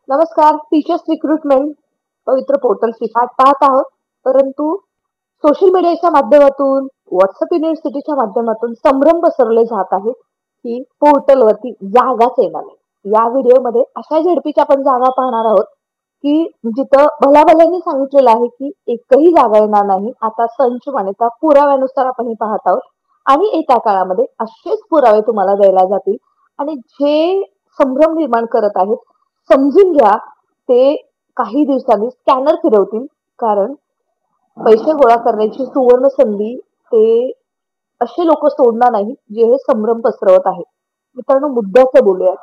नमस्कार. Teachers recruitment पवित्र portal पाठ पाहत आहोत. परंतु सोशल मीडियाच्या माध्यमातून, व्हॉट्सअप युनिव्हर्सिटीच्या माध्यमातून संभ्रम पसरवले जात आहे की पोर्टलवरती जागाच येणार नाही. या व्हिडिओमध्ये अशा झेडपीच्या आपण जागा पाहणार आहोत की जिथं भल्याभल्यांनी सांगितलेलं आहे की एकही जागा येणार नाही. आता संच मान्यता पुराव्यानुसार आपण हे पाहत आहोत आणि येत्या काळामध्ये असेच पुरावे तुम्हाला द्यायला जातील आणि जे संभ्रम निर्माण करत आहेत समजून घ्या. ते काही दिवसांनी स्कॅनर फिरवतील, कारण पैसे गोळा करण्याची सुवर्ण संधी ते असे लोक सोडणार नाही जे हे संभ्रम पसरवत आहेत. मित्रांनो, मुद्द्याचं बोलूया.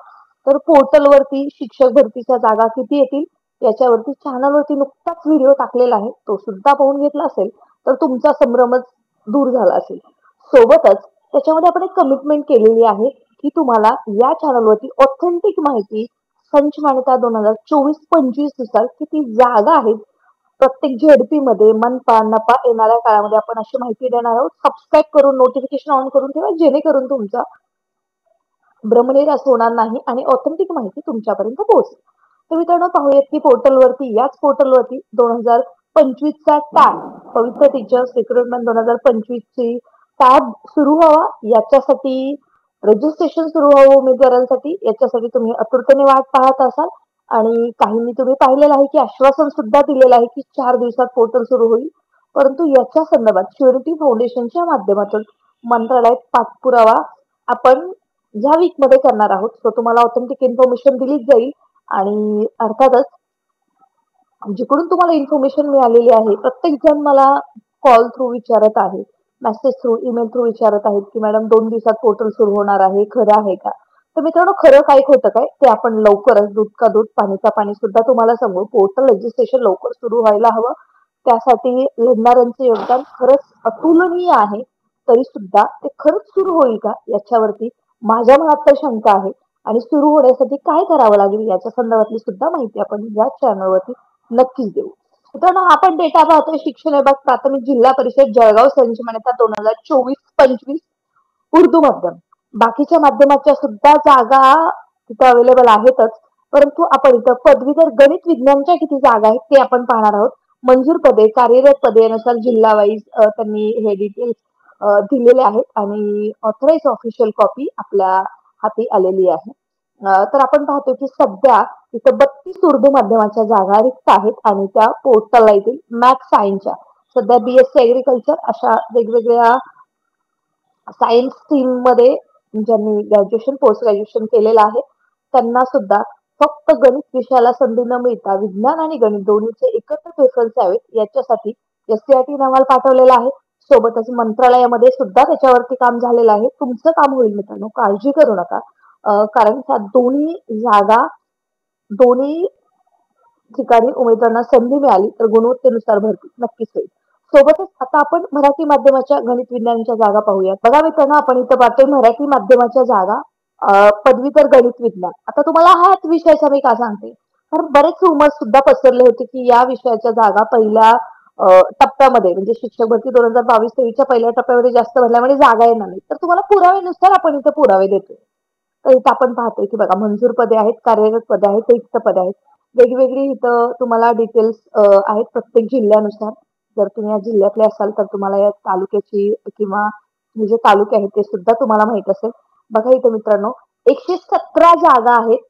तर पोर्टलवरती शिक्षक भरतीच्या जागा किती येतील याच्यावरती चॅनलवरती नुकताच व्हिडिओ टाकलेला आहे. तो सुद्धा पाहून घेतला असेल तर तुमचा संभ्रमच दूर झाला असेल. सोबतच त्याच्यामध्ये आपण एक कमिटमेंट केलेली आहे की तुम्हाला या चॅनलवरती ऑथेंटिक माहिती संच मान्यता 2024-25 नुसार किती जागा आहेत प्रत्येक झेडपी मध्ये मनपा नपा येणाऱ्या काळामध्ये आपण अशी माहिती देणार आहोत. सबस्क्राईब करून नोटिफिकेशन ऑन करून ठेवा, जेणेकरून तुमचा भ्रमनिरास होणार नाही आणि ऑथेंटिक माहिती तुमच्यापर्यंत पोहोचेल. तर मित्रांनो, पाहूयात की पोर्टलवरती याच पोर्टलवरती 2025चा टॅब पवित्र टीचर्स रिक्रुटमेंट 2025 ची टॅब सुरू व्हावा याच्यासाठी रजिस्ट्रेशन सुरू व्हावं उमेदवारांसाठी, याच्यासाठी तुम्ही आतुरतेने वाट पाहत असाल आणि काहींनी तुम्ही पाहिलेलं आहे की आश्वासन सुद्धा दिलेलं आहे की 4 दिवसात पोर्टल सुरू होईल. परंतु याच्या संदर्भात श्युरिटी फाउंडेशनच्या माध्यमातून मंत्रालयात पाठपुरावा आपण ह्या वीक मध्ये करणार आहोत. सो तुम्हाला ऑथेंटिक इन्फॉर्मेशन दिलीच जाईल आणि अर्थातच जिकडून तुम्हाला इन्फॉर्मेशन मिळालेली आहे प्रत्येक जण मला कॉल थ्रू विचारत आहे, मेसेज थ्रू, ईमेल थ्रू विचारत आहेत की मॅडम 2 दिवसात पोर्टल सुरू होणार आहे, खरं आहे का? तर मित्रांनो, खरं काय खोटं काय ते आपण लवकरच दूध का दूध पाणी का पाणी सुद्धा तुम्हाला सांगू. पोर्टल रजिस्ट्रेशन लवकर सुरू व्हायला हवं. त्यासाठी लढणाऱ्यांचे योगदान खरंच अतुलनीय आहे. तरी सुद्धा ते खरंच सुरू होईल का याच्यावरती माझ्या मनात तर शंका आहे आणि सुरू होण्यासाठी काय करावं लागेल याच्या संदर्भातली सुद्धा माहिती आपण या चॅनलवरती नक्कीच देऊ. मित्रांनो, आपण डेटा पाहतोय शिक्षण विभाग प्राथमिक जिल्हा परिषद जळगाव संच मान्यता 2024-25 उर्दू माध्यम. बाकीच्या माध्यमाच्या सुद्धा जागा तिथं अवेलेबल आहेतच, परंतु आपण इथं पदवीधर गणित विज्ञानच्या किती जागा आहेत ते आपण पाहणार आहोत. मंजूर पदे, कार्यरत पदे यानुसार जिल्हा वाईज त्यांनी हे डिटेल्स दिलेले आहेत आणि ऑथराईज ऑफिशियल कॉपी आपल्या हाती आलेली आहे. तर आपण पाहतो की सध्या इथं 32 उर्दू माध्यमाच्या जागा रिक्त आहेत आणि त्या पोर्टलला येतील मॅथ्स सायन्सच्या. सध्या BSc ऍग्रिकल्चर अशा वेगवेगळ्या सायन्स स्ट्रीम मध्ये ज्यांनी ग्रॅज्युएशन पोस्ट ग्रॅज्युएशन केलेलं आहे त्यांना सुद्धा फक्त गणित विषयाला संधी न मिळता विज्ञान आणि गणित दोन्हीचे एकत्र प्रेफरन्स यावेत याच्यासाठी SCRT अहवाल पाठवलेला आहे. सोबतच मंत्रालयामध्ये सुद्धा त्याच्यावरती काम झालेलं आहे. तुमचं काम होईल मित्रांनो, काळजी करू नका. कारण त्या दोन्ही जागा दोन्ही ठिकाणी उमेदवारांना संधी मिळाली तर गुणवत्तेनुसार भरती नक्कीच होईल. सोबतच आता आपण मराठी माध्यमाच्या गणित विज्ञानाच्या जागा पाहूयात. बघा मित्रांनो, आपण इथं पाहतोय मराठी माध्यमाच्या जागा पदवीधर गणित विज्ञान. आता तुम्हाला हाच विषयाचा मी का सांगते, कारण बरेच रुमर्स सुद्धा पसरले होते की या विषयाच्या जागा पहिल्या टप्प्यामध्ये म्हणजे शिक्षक भरती 2022-23च्या पहिल्या टप्प्यामध्ये जास्त भरल्यामुळे जागा येणार नाही. तर तुम्हाला पुराव्यानुसार आपण इथं पुरावे देतोय. तर इथं आपण पाहतोय की बघा, मंजूर पदे आहेत, कार्यरत पदे आहेत, रिक्त पदे आहेत. वेगवेगळी इथं तुम्हाला डिटेल्स आहेत प्रत्येक जिल्ह्यानुसार. जर तुम्ही या जिल्ह्यातले असाल तर तुम्हाला या तालुक्याची किंवा हे जे तालुके आहेत ते सुद्धा तुम्हाला माहित असेल. बघा इथे मित्रांनो, 117 जागा आहेत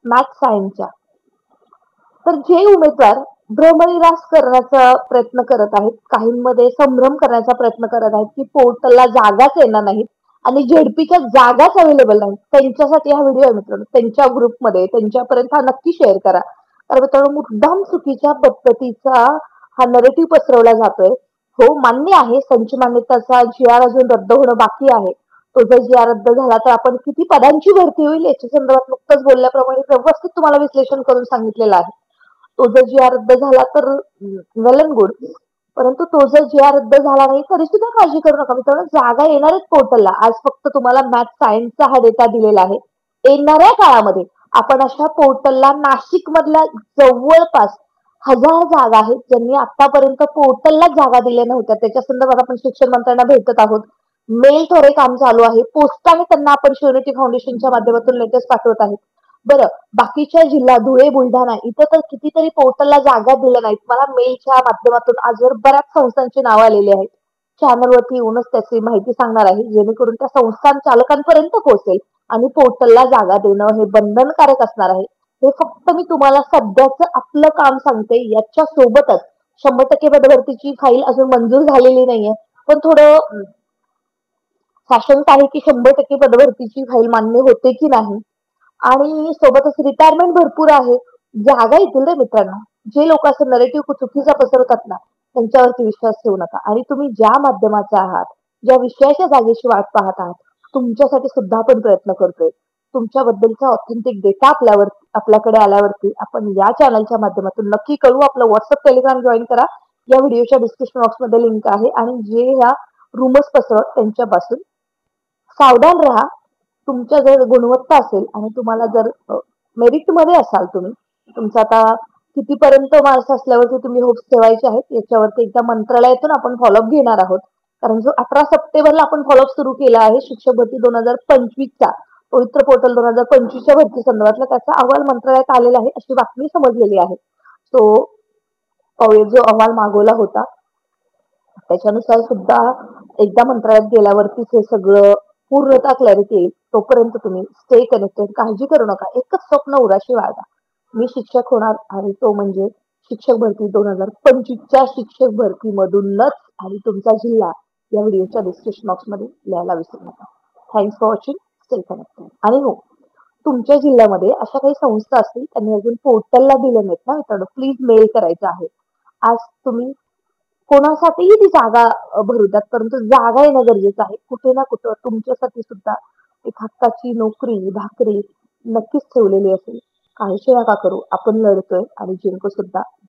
मॅथ्स सायन्सच्या. तर जे उमेदवार भ्रमनिरास करण्याचा प्रयत्न करत आहेत, काहींमध्ये संभ्रम करण्याचा प्रयत्न करत आहेत की पोर्टलला जागाच येणार नाहीत आणि झेडपीच्या जागाच अवेलेबल नाहीत, त्यांच्यासाठी हा व्हिडिओ आहे मित्रांनो. त्यांच्या ग्रुपमध्ये त्यांच्यापर्यंत हा नक्की शेअर करा. तर मित्रांनो, मुद्दाम चुकीच्या पद्धतीचा हा नरेटिव्ह पसरवला जातोय. हो, मान्य आहे संच मान्यताचा GR अजून रद्द होणं बाकी आहे. तो जर GR रद्द झाला तर आपण किती पदांची भरती होईल याच्या संदर्भात नुकतंच बोलल्याप्रमाणे व्यवस्थित तुम्हाला विश्लेषण करून सांगितलेलं आहे. तो जर GR रद्द झाला तर वेल अँड गुड, परंतु तो जर GR रद्द झाला नाही तरी सुद्धा काळजी करू नका मित्रांनो. जागा येणार आहेत पोर्टलला. आज फक्त तुम्हाला मॅथ सायन्सचा हा डेटा दिलेला आहे. येणाऱ्या काळामध्ये आपण अशा पोर्टलला नाशिक मधल्या जवळपास 1000 जागा आहेत ज्यांनी आतापर्यंत पोर्टलला जागा दिल्या नव्हत्या. त्याच्या संदर्भात आपण शिक्षण मंत्र्यांना भेटत आहोत. मेल थोडे काम चालू आहे. पोस्टाने त्यांना आपण श्युरिटी फाउंडेशनच्या माध्यमातून लेटेस्ट पाठवत आहेत. बरं, बाकीच्या जिल्हा धुळे, बुलढाणा इथं तर कितीतरी पोर्टलला जागा दिल्या नाहीत. मला मेलच्या माध्यमातून आजवर बऱ्याच संस्थांची नावं आलेली आहेत. चॅनलवरती येऊनच त्याची माहिती सांगणार आहे, जेणेकरून त्या संस्थान चालकांपर्यंत पोहोचेल आणि पोर्टलला जागा देणं हे बंधनकारक असणार आहे. हे फक्त मी तुम्हाला सध्याचं आपलं काम सांगते. याच्या सोबतच 100% पदभरतीची फाईल अजून मंजूर झालेली नाहीये. पण थोडं साशंक आहे की 100% पदभरतीची फाईल मान्य होते की नाही. आणि सोबतच रिटायरमेंट भरपूर आहे. जागा येतील रे मित्रांनो. जे लोक असं नरेटिव्ह चुकीचा पसरवतात ना, त्यांच्यावरती विश्वास ठेवू नका. आणि तुम्ही ज्या माध्यमाचे आहात, ज्या विषयाच्या जागेची वाट पाहत आहात, तुमच्यासाठी सुद्धा आपण प्रयत्न करतोय. तुमच्याबद्दलचा ऑथेंटिक डेटा आपल्याकडे आल्यावरती आपण या चॅनलच्या माध्यमातून नक्की कळू. आपलं व्हॉट्सअप, टेलिग्राम जॉईन करा. या व्हिडिओच्या डिस्क्रिप्शन बॉक्समध्ये लिंक आहे आणि जे ह्या रूमर्स पसरवत त्यांच्यापासून सावधान राहा. तुमच्या जर गुणवत्ता असेल आणि तुम्हाला जर मेरिटमध्ये असाल तुम्ही, तुमचं आता कितीपर्यंत मार्क्स असल्यावरती तुम्ही होप्स ठेवायचे आहेत याच्यावरती एकदा मंत्रालयातून आपण फॉलोअप घेणार आहोत. कारण जो 18 सप्टेंबरला आपण फॉलोअप सुरू केला आहे शिक्षक भरती 2025चा, पवित्र पोर्टल 2025च्या भरती संदर्भातला त्याचा अहवाल मंत्रालयात आलेला आहे अशी बातमी समजलेली आहे. तो जो अहवाल मागवला होता त्याच्यानुसार सुद्धा एकदा मंत्रालयात गेल्यावरतीच हे सगळं पूर्णतः क्लॅरिटी येईल. तोपर्यंत तुम्ही स्टे कनेक्टेड, काळजी करू नका. एकच स्वप्न उराशी बाळगा, मी शिक्षक होणार आणि तो म्हणजे शिक्षक भरती 2025च्या शिक्षक भरतीमधूनच. आणि तुमचा जिल्हा या व्हिडिओच्या डिस्क्रिप्शन बॉक्समध्ये लिहायला विसरू नका. Thanks for watching. Stay connected. आणि हो, तुमच्या जिल्ह्यामध्ये अशा काही संस्था असतील त्यांनी अजून पोर्टलला दिले नाहीत ना मित्रांनो, प्लीज मेल करायचं आहे. आज तुम्ही कोणासाठीही ती जागा भरू द्यात, परंतु जागा येणं गरजेचं आहे. कुठे ना कुठं तुमच्यासाठी सुद्धा एक हक्काची नोकरी, भाकरी नक्कीच ठेवलेली असेल. काळजी नका करू. आपण लढतोय आणि जिंकू सुद्धा.